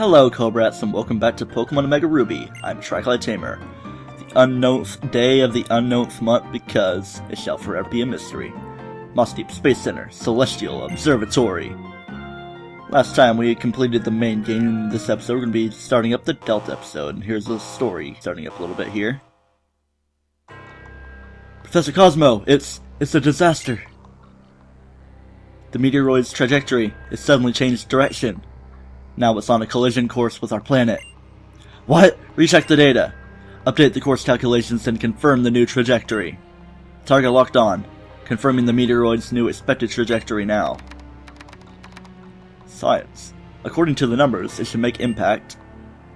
Hello Cobrats and welcome back to Pokemon Omega Ruby. I'm TryclydeTamer. The unknowth day of the unknowth month because it shall forever be a mystery. Moss Deep Space Center, Celestial Observatory. Last time we completed the main game. In this episode we're going to be starting up the Delta episode, and here's the story starting up a little bit here. Professor Cosmo, it's a disaster. The meteoroid's trajectory has suddenly changed direction. Now it's on a collision course with our planet. What? Recheck the data. Update the course calculations and confirm the new trajectory. Target locked on. Confirming the meteoroid's new expected trajectory now. Science. According to the numbers, it should make impact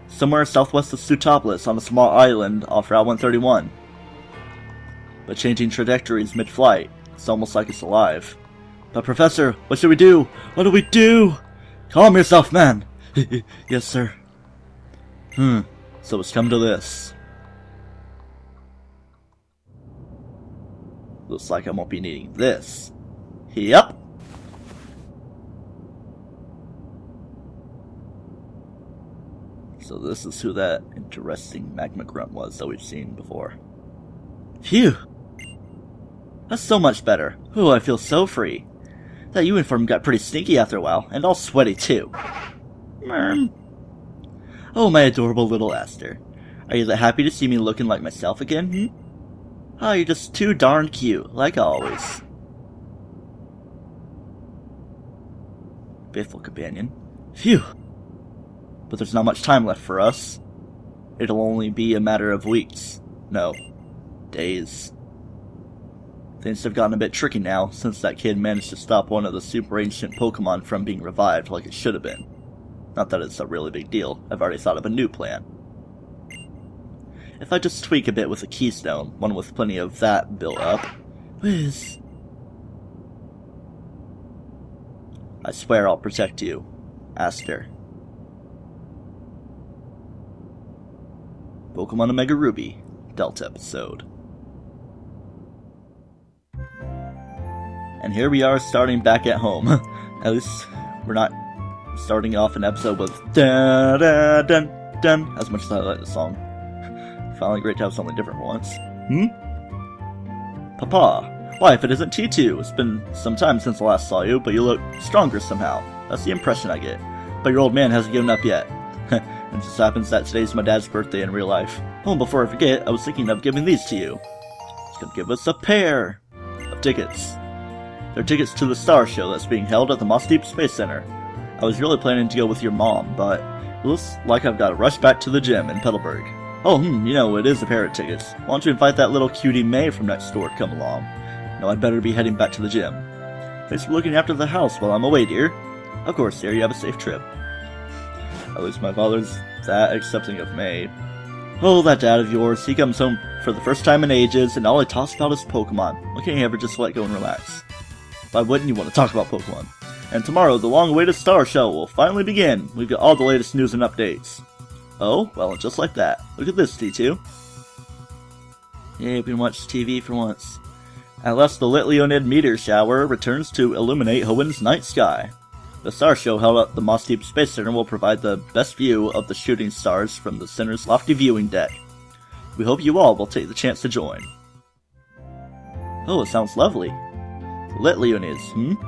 somewhere southwest of Sutopolis on a small island off Route 131. But changing trajectories mid-flight, it's almost like it's alive. But Professor, what should we do? What do we do? Calm yourself, man! Yes, sir. So it's come to this. Looks like I won't be needing this. Yup! So this is who that interesting magma grunt was that we've seen before. Phew! That's so much better. Ooh, I feel so free. That uniform got pretty stinky after a while, and all sweaty too. Oh, my adorable little Aster. Are you that happy to see me looking like myself again, Oh, you're just too darn cute, like always. Faithful companion. Phew! But there's not much time left for us. It'll only be a matter of weeks. No. Days. Things have gotten a bit tricky now, since that kid managed to stop one of the super ancient Pokemon from being revived like it should have been. Not that it's a really big deal, I've already thought of a new plan. If I just tweak a bit with a keystone, one with plenty of that built up, whiz. I swear I'll protect you, Aster. Pokemon Omega Ruby, Delta episode. And here we are starting back at home. At least we're not starting off an episode with dun dun dun dun, as much as I like the song. Finally great to have something different for once. Papa, why if it isn't T2? It's been some time since I last saw you, but you look stronger somehow. That's the impression I get. But your old man hasn't given up yet. It just happens that today's my dad's birthday in real life. Oh, and before I forget, I was thinking of giving these to you. He's gonna give us a pair of tickets. They're tickets to the Star Show that's being held at the Moss Deep Space Center. I was really planning to go with your mom, but it looks like I've got to rush back to the gym in Petalburg. Oh, you know, it is a pair of tickets. Why don't you invite that little cutie May from next door to come along? No, I'd better be heading back to the gym. Thanks for looking after the house while I'm away, dear. Of course, dear, you have a safe trip. At least my father's that accepting of May. Oh, that dad of yours, he comes home for the first time in ages, and all he talks about is Pokemon. Why can't he ever just let go and relax? Why wouldn't you want to talk about Pokemon? And tomorrow, the long-awaited Star Show will finally begin. We've got all the latest news and updates. Oh, well, just like that. Look at this, T2. Yay, we can watch TV for once. At last, the lit Leonid meteor shower returns to illuminate Hoenn's night sky. The Star Show held at the Moss Deep Space Center will provide the best view of the shooting stars from the center's lofty viewing deck. We hope you all will take the chance to join. Oh, it sounds lovely. Lit Leonids,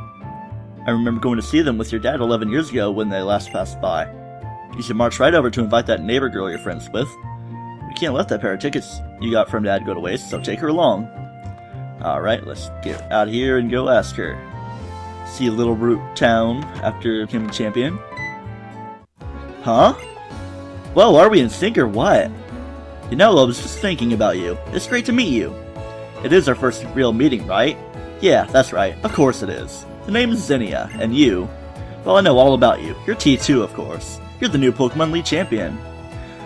I remember going to see them with your dad 11 years ago when they last passed by. You should march right over to invite that neighbor girl you're friends with. We can't let that pair of tickets you got from Dad go to waste, so take her along. Alright, let's get out of here and go ask her. See Little Root Town after becoming champion. Huh? Whoa, are we in sync or what? You know, I was just thinking about you. It's great to meet you. It is our first real meeting, right? Yeah, that's right. Of course it is. The name is Zinnia, and you... Well, I know all about you. You're T2, of course. You're the new Pokemon League champion.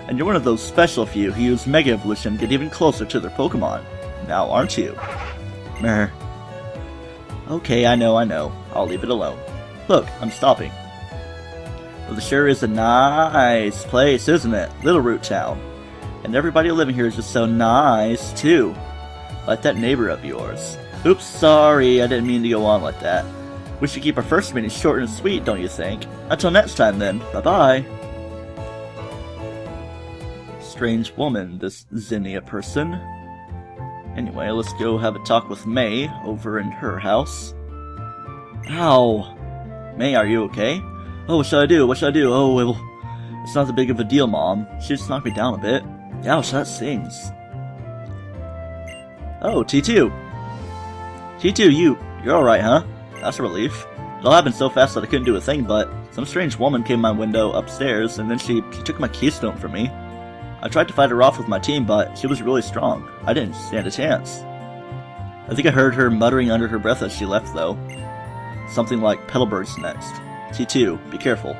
And you're one of those special few who use Mega Evolution to get even closer to their Pokemon. Now, aren't you? Meh. Okay, I know. I'll leave it alone. Look, I'm stopping. Well, this sure is a nice place, isn't it? Little Root Town. And everybody living here is just so nice, too. Like that neighbor of yours. Oops, sorry, I didn't mean to go on like that. We should keep our first meeting short and sweet, don't you think? Until next time then, bye-bye. strange woman, this Zinnia person. Anyway, let's go have a talk with May over in her house. Ow! May, are you okay? Oh, what should I do? What should I do? Oh, well, it's not that big of a deal, Mom. She just knocked me down a bit. Ouch, that stings. Oh, T2! T2, you're alright, huh? That's a relief. It all happened so fast that I couldn't do a thing, but some strange woman came to my window upstairs, and then she took my keystone from me. I tried to fight her off with my team, but she was really strong. I didn't stand a chance. I think I heard her muttering under her breath as she left, though. Something like Petalburg's next. T2, be careful.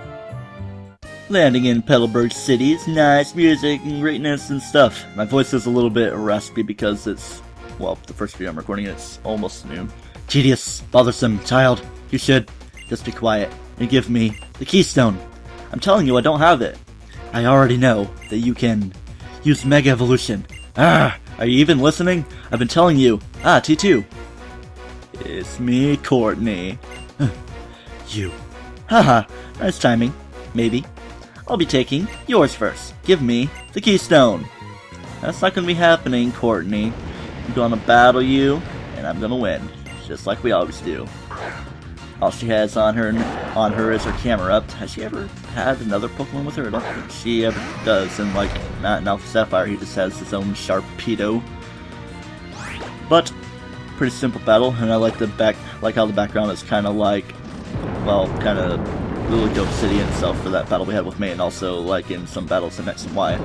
Landing in Petalburg City is nice music and greatness and stuff. My voice is a little bit raspy because it's, well, the first video I'm recording, it's almost noon. Tedious, bothersome child, you should just be quiet and give me the keystone. I'm telling you, I don't have it. I already know that you can use Mega Evolution. Ah, are you even listening? I've been telling you. Ah, T2. It's me, Courtney. You. Haha, nice timing. Maybe. I'll be taking yours first. Give me the keystone. That's not gonna be happening, Courtney. I'm gonna battle you, and I'm gonna win. Just like we always do. All she has on her is her camera up. Has she ever had another Pokemon with her? I don't think she ever does. And like Matt and Alpha Sapphire, he just has his own Sharpedo. But pretty simple battle, and I like how the background is kind of like, well, kind of Lily Cove City itself for that battle we had with May, and also like in some battles in X and Y.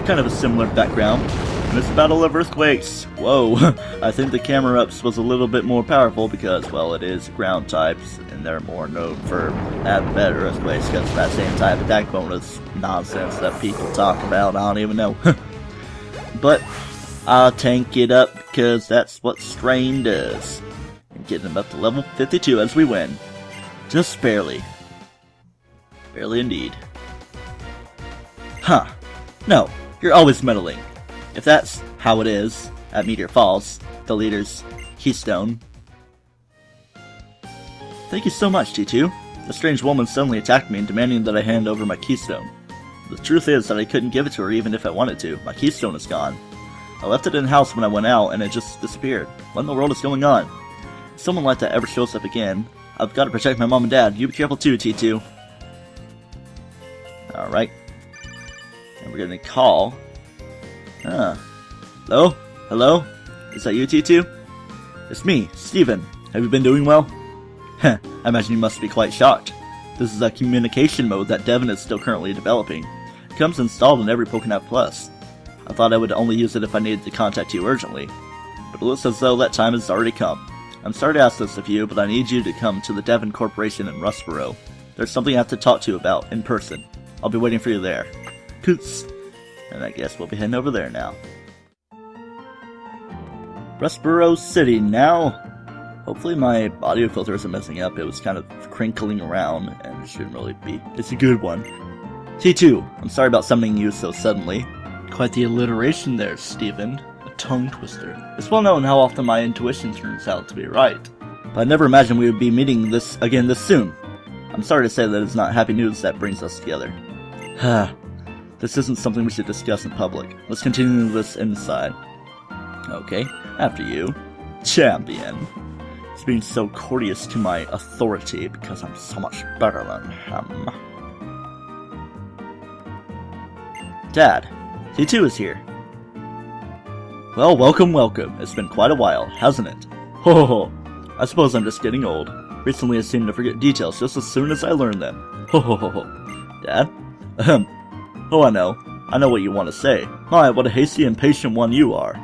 Kind of a similar background. And it's a battle of earthquakes. Whoa, I think the camera ups was a little bit more powerful because, well, it is ground types, and they're more known for having better earthquakes because that same type of attack bonus nonsense that people talk about. I don't even know. But I'll tank it up because that's what Strain does. And getting him up to level 52 as we win. Just barely. Barely indeed. Huh. No, you're always meddling. If that's how it is at Meteor Falls, the leader's keystone. Thank you so much, T2. The strange woman suddenly attacked me and demanding that I hand over my keystone. The truth is that I couldn't give it to her even if I wanted to. My keystone is gone. I left it in the house when I went out and it just disappeared. What in the world is going on? If someone like that ever shows up again, I've got to protect my mom and dad. You be careful too, T2. Alright. And we're gonna call. Hello? Hello? Is that you, T2? It's me, Steven. Have you been doing well? Heh, I imagine you must be quite shocked. This is a communication mode that Devin is still currently developing. It comes installed in every Pokémon Plus. I thought I would only use it if I needed to contact you urgently. But it looks as though that time has already come. I'm sorry to ask this of you, but I need you to come to the Devin Corporation in Rustboro. There's something I have to talk to you about in person. I'll be waiting for you there. Coots! And I guess we'll be heading over there now. Rustboro City now. Hopefully my audio filter isn't messing up. It was kind of crinkling around, and it shouldn't really be. It's a good one. T2, I'm sorry about summoning you so suddenly. Quite the alliteration there, Steven. A tongue twister. It's well known how often my intuition turns out to be right. But I never imagined we would be meeting this again this soon. I'm sorry to say that it's not happy news that brings us together. This isn't something we should discuss in public. Let's continue this inside. Okay, after you. Champion. He's being so courteous to my authority because I'm so much better than him. Dad, T2 is here. Well, welcome, welcome. It's been quite a while, hasn't it? Ho. I suppose I'm just getting old. Recently I seem to forget details just as soon as I learn them. Ho. Dad? Oh, I know what you want to say. My, what a hasty, impatient one you are.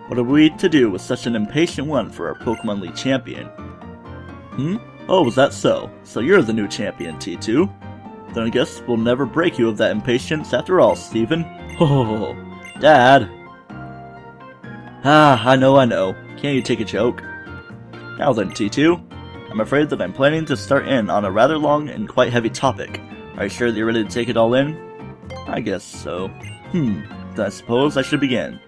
What are we to do with such an impatient one for our Pokémon League champion? Oh, was that so? So you're the new champion, T2? Then I guess we'll never break you of that impatience after all, Steven. Ho. Dad! I know. Can't you take a joke? Now then, T2. I'm afraid that I'm planning to start in on a rather long and quite heavy topic. Are you sure that you're ready to take it all in? I guess so. Then I suppose I should begin.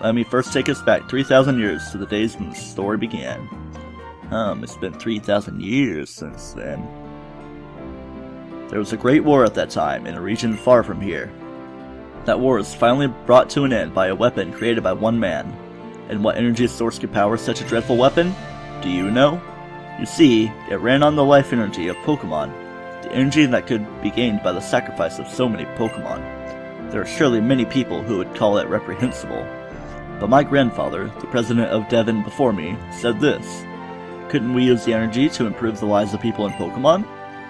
Let me first take us back 3,000 years to the days when the story began. It's been 3,000 years since then. There was a great war at that time in a region far from here. That war is finally brought to an end by a weapon created by one man. And what energy source could power such a dreadful weapon? Do you know? You see, it ran on the life energy of Pokémon, the energy that could be gained by the sacrifice of so many Pokémon. There are surely many people who would call it reprehensible. But my grandfather, the president of Devon before me, said this: couldn't we use the energy to improve the lives of people in Pokémon?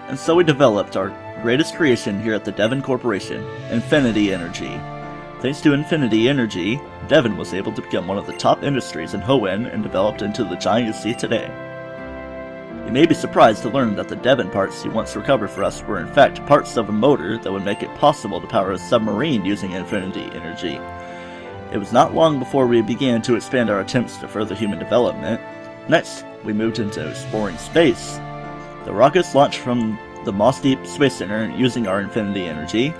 And so we developed our greatest creation here at the Devon Corporation, Infinity Energy. Thanks to Infinity Energy, Devon was able to become one of the top industries in Hoenn and developed into the giant you see today. You may be surprised to learn that the Devon parts you once recovered for us were in fact parts of a motor that would make it possible to power a submarine using Infinity Energy. It was not long before we began to expand our attempts to further human development. Next, we moved into exploring space. The rockets launched from the Moss Deep Space Center using our Infinity Energy.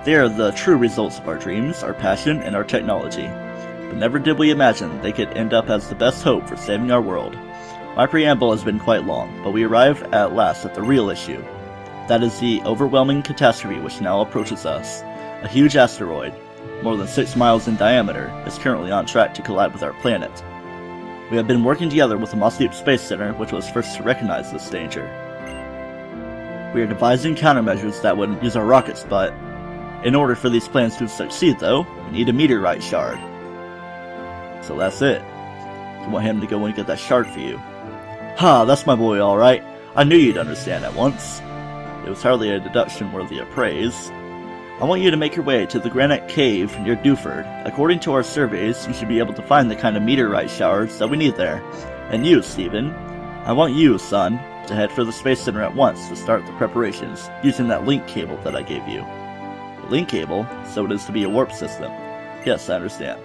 They are the true results of our dreams, our passion, and our technology. But never did we imagine they could end up as the best hope for saving our world. My preamble has been quite long, but we arrive at last at the real issue. That is the overwhelming catastrophe which now approaches us. A huge asteroid, more than 6 miles in diameter, is currently on track to collide with our planet. We have been working together with the Moss Deep Space Center, which was first to recognize this danger. We are devising countermeasures that would use our rockets, but in order for these plans to succeed though, we need a meteorite shard. So that's it. You want him to go and get that shard for you. Ha, that's my boy alright. I knew you'd understand at once. It was hardly a deduction worthy of praise. I want you to make your way to the Granite Cave near Dewford. According to our surveys, you should be able to find the kind of meteorite shards that we need there. And you, Steven, I want you, son, to head for the Space Center at once to start the preparations, using that link cable that I gave you. The link cable? So it is to be a warp system. Yes, I understand.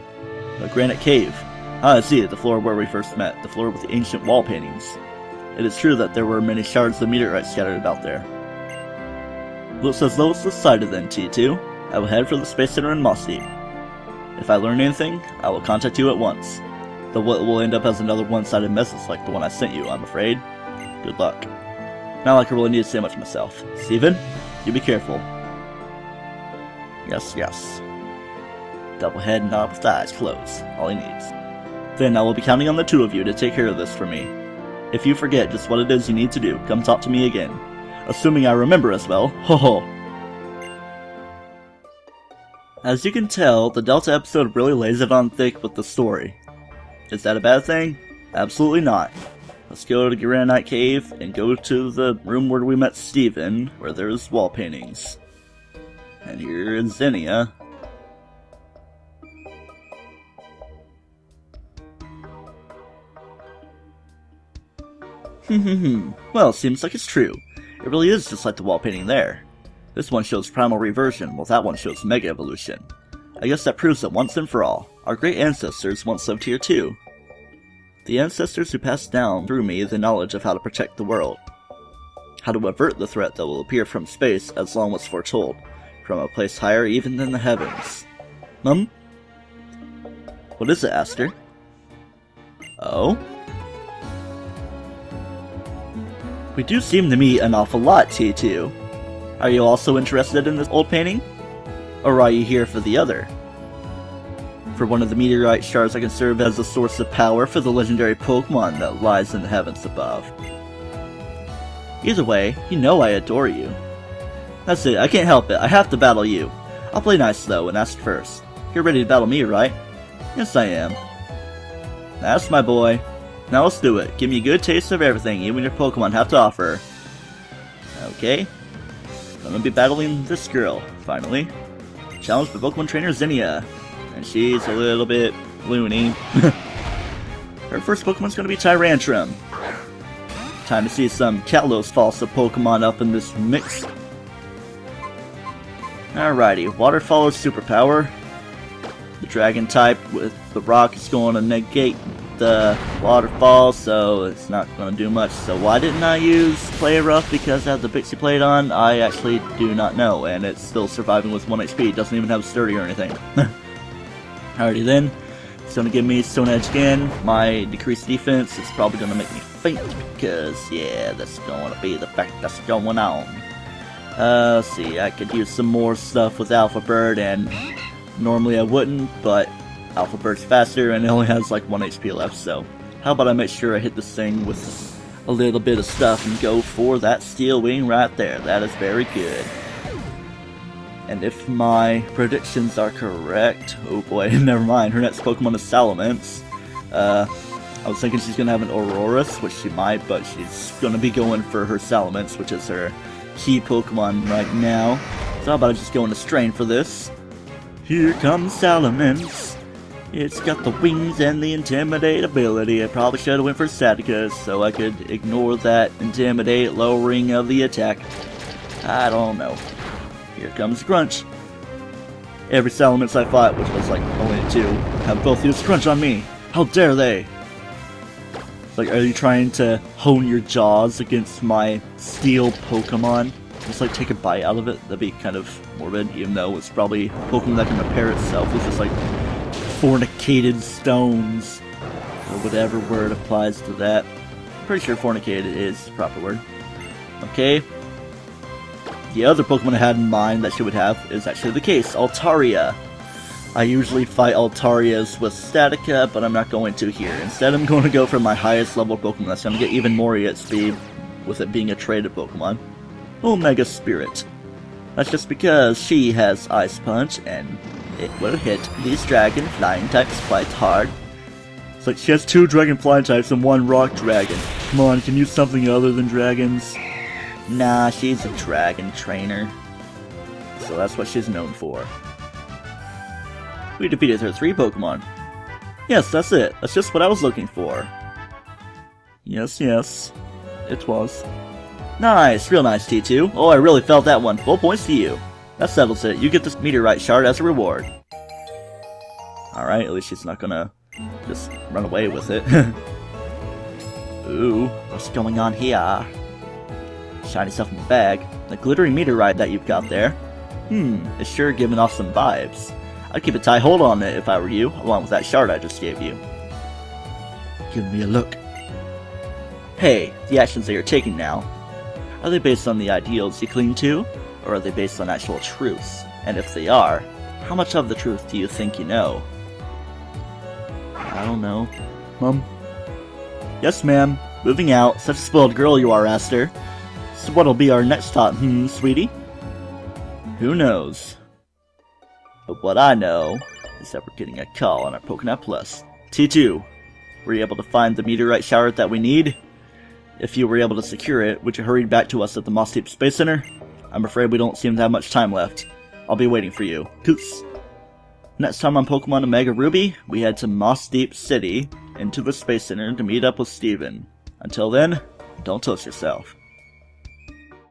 The Granite Cave. Ah, I see, the floor where we first met, the floor with the ancient wall paintings. It is true that there were many shards of meteorite scattered about there. Looks as though it's decided then, T2. I will head for the Space Center in Moss Deep. If I learn anything, I will contact you at once. Though it will end up as another one-sided message like the one I sent you, I'm afraid. Good luck. Not like I really need to say much myself. Steven, you be careful. Yes, yes. Double head nod with the eyes closed. All he needs. Then I will be counting on the two of you to take care of this for me. If you forget just what it is you need to do, come talk to me again. Assuming I remember as well. Ho ho. As you can tell, the Delta episode really lays it on thick with the story. Is that a bad thing? Absolutely not. Let's go to Granite Cave and go to the room where we met Steven, where there's wall paintings. And here is Zinnia. Well, seems like it's true. It really is just like the wall painting there. This one shows primal reversion, while that one shows mega evolution. I guess that proves that once and for all, our great ancestors once lived here too. The ancestors who passed down through me the knowledge of how to protect the world. How to avert the threat that will appear from space as long was foretold, from a place higher even than the heavens. What is it, Aster? Oh? We do seem to meet an awful lot, T2. Are you also interested in this old painting? Or are you here for the other? For one of the meteorite shards that can serve as a source of power for the legendary Pokémon that lies in the heavens above. Either way, you know I adore you. That's it, I can't help it, I have to battle you. I'll play nice though and ask first. You're ready to battle me, right? Yes, I am. That's my boy. Now let's do it. Give me a good taste of everything you and your Pokemon have to offer. Okay. I'm gonna be battling this girl, finally. Challenged by Pokemon Trainer Zinnia. And she's a little bit loony. Her first Pokemon's gonna be Tyrantrum. Time to see some Kalos Falsa Pokemon up in this mix. Alrighty, Water follows Superpower. The Dragon type with the Rock is going to negate the waterfall, so it's not going to do much. So why didn't I use Play Rough? Because I have the Pixie Plate on? I actually do not know, and it's still surviving with 1 HP. It doesn't even have Sturdy or anything. Alrighty then, it's going to give me Stone Edge again. My decreased defense is probably going to make me faint, because yeah, that's going to be the fact that's going on. Let's see, I could use some more stuff with Alpha Bird, and Normally I wouldn't, but Alpha Bird's faster and it only has like 1 HP left, so how about I make sure I hit this thing with a little bit of stuff and go for that Steel Wing right there. That is very good. And if my predictions are correct, oh boy, never mind, her next Pokemon is Salamence. I was thinking she's going to have an Aurorus, which she might, but she's going to be going for her Salamence, which is her key Pokemon right now. So how about I just go into Strain for this? Here comes Salamence. It's got the wings and the Intimidate ability. I probably should have went for Statica so I could ignore that Intimidate lowering of the attack. I don't know. Here comes Crunch. Every Salamence I fought, which was like only 2, have both used Crunch on me. How dare they? Like, are you trying to hone your jaws against my steel Pokemon? Just like take a bite out of it? That'd be kind of morbid, even though it's probably a Pokemon that can repair itself with just like fornicated stones. Or whatever word applies to that. I'm pretty sure fornicated is the proper word. Okay. The other Pokemon I had in mind that she would have is actually the case, Altaria. I usually fight Altarias with Statica, but I'm not going to here. Instead, I'm going to go for my highest level Pokemon that's going to get even more EX speed, with it being a traded Pokemon. Omega Spirit. That's just because she has Ice Punch, and it will hit these Dragon Flying types quite hard. It's like she has 2 Dragon Flying types and 1 Rock Dragon. Come on, can you use something other than dragons? Nah, she's a Dragon Trainer. So that's what she's known for. We defeated her 3 Pokemon. Yes, that's it. That's just what I was looking for. Yes, it was. Nice, real nice, T2. Oh, I really felt that one. Full points to you. That settles it. You get this meteorite shard as a reward. Alright, at least she's not gonna just run away with it. Ooh, what's going on here? Shiny stuff in the bag. The glittering meteorite that you've got there. It's sure giving off some vibes. I'd keep a tight hold on it if I were you, along with that shard I just gave you. Give me a look. Hey, the actions that you're taking now, are they based on the ideals you cling to, or are they based on actual truths? And if they are, how much of the truth do you think you know? I don't know. Mom? Yes, ma'am. Moving out. Such a spoiled girl you are, Aster. So what'll be our next stop, sweetie? Who knows? But what I know is that we're getting a call on our Pokémon Plus. T2, were you able to find the meteorite shower that we need? If you were able to secure it, would you hurry back to us at the Moss Deep Space Center? I'm afraid we don't seem to have much time left. I'll be waiting for you. Goose. Next time on Pokemon Omega Ruby, we head to Moss Deep City, into the Space Center to meet up with Steven. Until then, don't toast yourself.